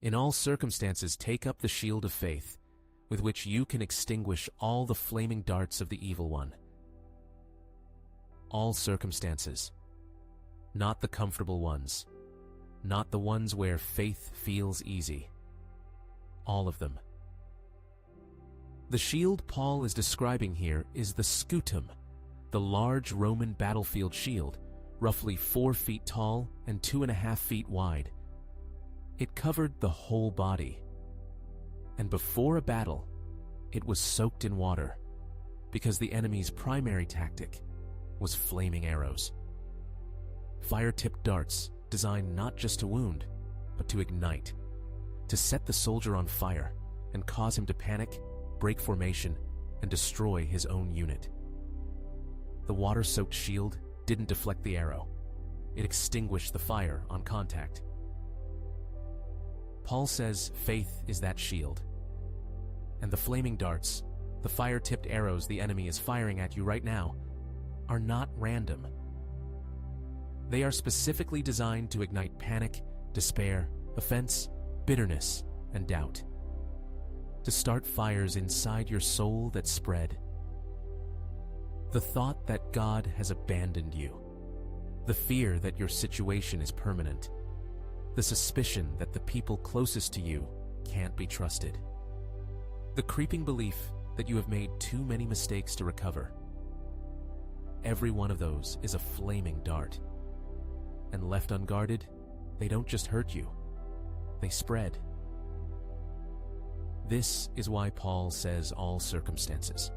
In all circumstances, take up the shield of faith, with which you can extinguish all the flaming darts of the evil one. All circumstances. Not the comfortable ones. Not the ones where faith feels easy. All of them. The shield Paul is describing here is the scutum, the large Roman battlefield shield, roughly 4 feet tall and 2.5 feet wide. It covered the whole body. And before a battle, it was soaked in water, because the enemy's primary tactic was flaming arrows. Fire-tipped darts designed not just to wound, but to ignite, to set the soldier on fire and cause him to panic, break formation, and destroy his own unit. The water-soaked shield didn't deflect the arrow. It extinguished the fire on contact. Paul says faith is that shield. And the flaming darts, the fire-tipped arrows the enemy is firing at you right now, are not random. They are specifically designed to ignite panic, despair, offense, bitterness, and doubt. To start fires inside your soul that spread. The thought that God has abandoned you. The fear that your situation is permanent. The suspicion that the people closest to you can't be trusted. The creeping belief that you have made too many mistakes to recover. Every one of those is a flaming dart. And left unguarded, they don't just hurt you, they spread. This is why Paul says all circumstances.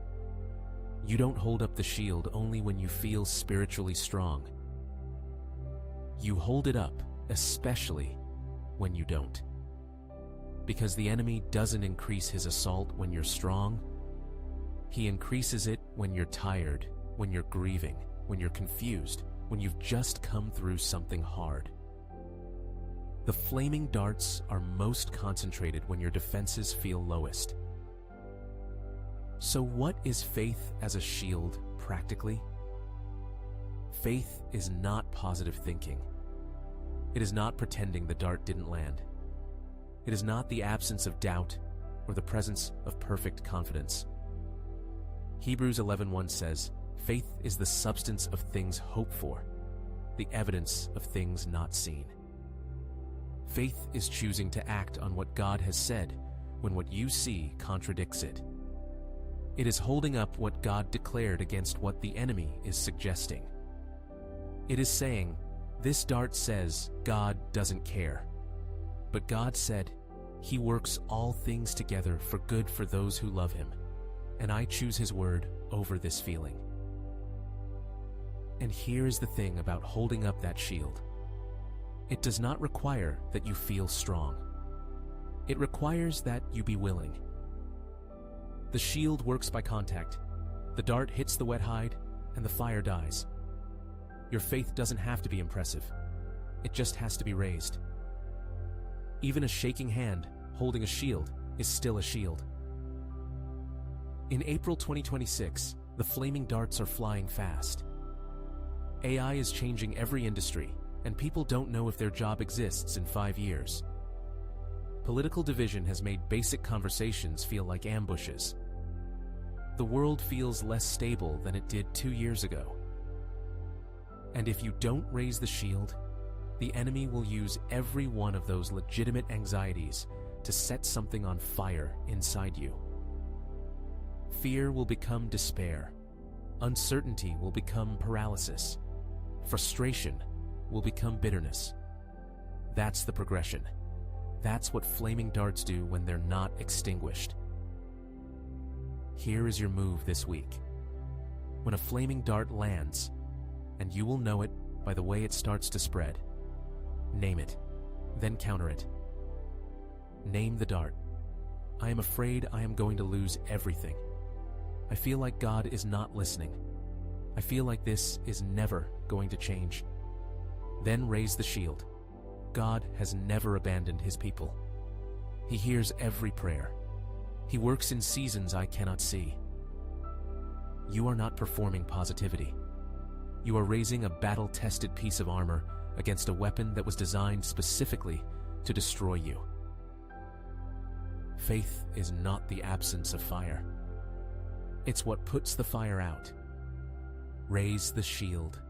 You don't hold up the shield only when you feel spiritually strong. You hold it up especially when you don't. Because the enemy doesn't increase his assault when you're strong. He increases it when you're tired, when you're grieving, when you're confused, when you've just come through something hard. The flaming darts are most concentrated when your defenses feel lowest. So what is faith as a shield practically? Faith is not positive thinking. It is not pretending the dart didn't land. It is not the absence of doubt or the presence of perfect confidence. Hebrews 11:1 says, "Faith is the substance of things hoped for, the evidence of things not seen." Faith is choosing to act on what God has said when what you see contradicts it. It is holding up what God declared against what the enemy is suggesting. It is saying, "This dart says God doesn't care. But God said, He works all things together for good for those who love Him, and I choose His word over this feeling." And here is the thing about holding up that shield. It does not require that you feel strong. It requires that you be willing. The shield works by contact. The dart hits the wet hide, and the fire dies. Your faith doesn't have to be impressive. It just has to be raised. Even a shaking hand holding a shield is still a shield. In April 2026, the flaming darts are flying fast. AI is changing every industry, and people don't know if their job exists in 5 years. Political division has made basic conversations feel like ambushes. The world feels less stable than it did 2 years ago. And if you don't raise the shield, the enemy will use every one of those legitimate anxieties to set something on fire inside you. Fear will become despair. Uncertainty will become paralysis. Frustration will become bitterness. That's the progression. That's what flaming darts do when they're not extinguished. Here is your move this week. When a flaming dart lands, and you will know it by the way it starts to spread, name it, then counter it. Name the dart. I am afraid I am going to lose everything. I feel like God is not listening. I feel like this is never going to change. Then raise the shield. God has never abandoned His people. He hears every prayer. He works in seasons I cannot see. You are not performing positivity. You are raising a battle-tested piece of armor against a weapon that was designed specifically to destroy you. Faith is not the absence of fire. It's what puts the fire out. Raise the shield.